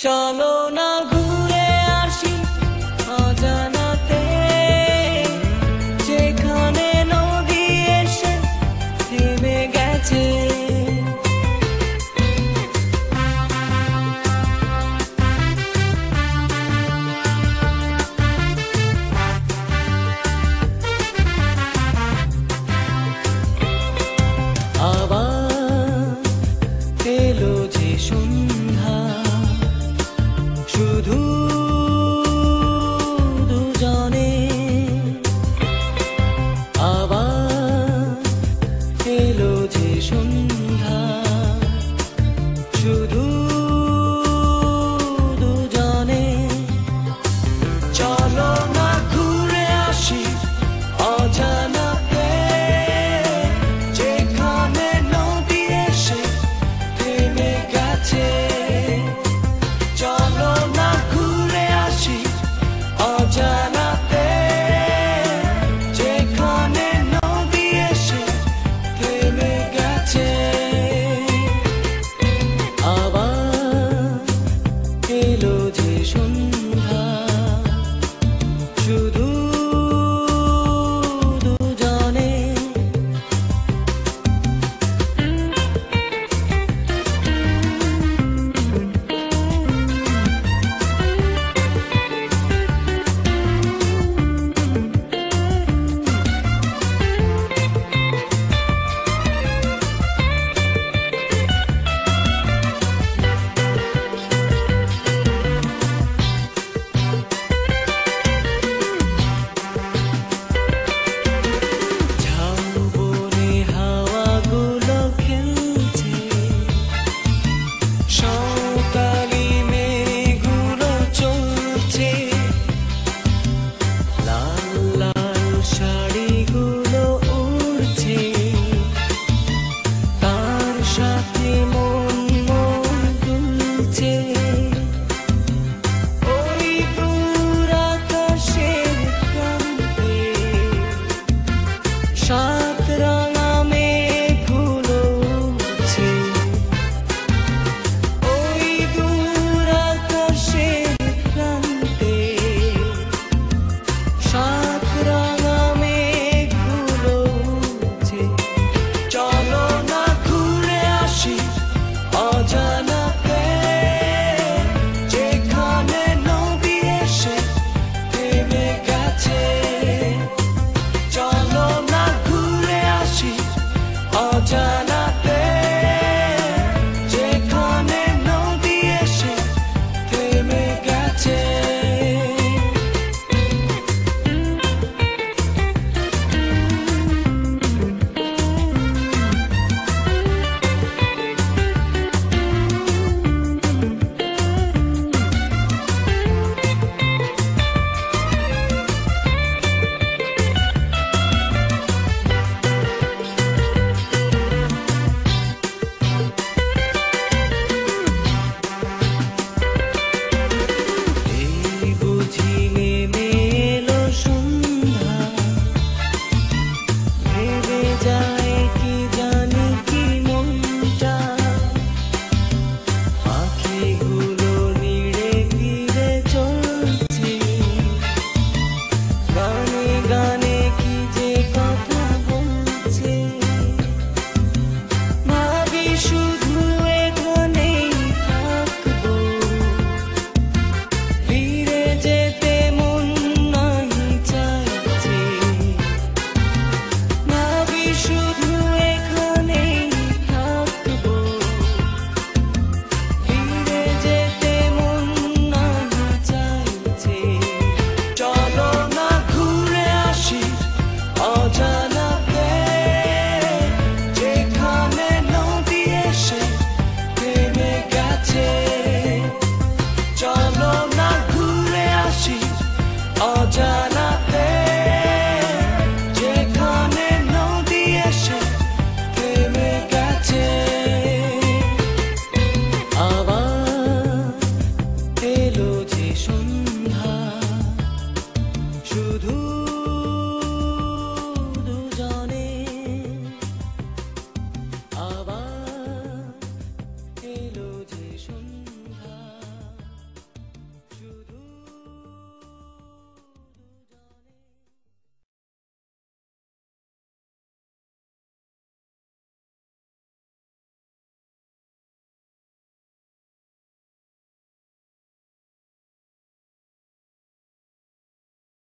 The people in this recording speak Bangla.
চলো না ঘুরে আসি অজানাতে, যেখানে নদী এসে থেমে গেছে। আবার এলো যে সন্ধ্যা, শুধু দুজনে। আবার এলো যে সন্ধ্যা, শুধু দুজনে। চলো না ঘুরে আসি অজানাতে, যেখানে নদী এসে থেমে গেছে। চলো না ঘুরে আসি অজানাতে, যেখানে নদী এসে থেমে গেছে। আবার এলো যে সন্ধ্যা, শুধু দুজনে। ঝাউবনে হাওয়াগুলো খেলছে, সকালি মেঘগুলো চলছে। লাল লাল শাড়িগুলো উড়ছে, তার সাথে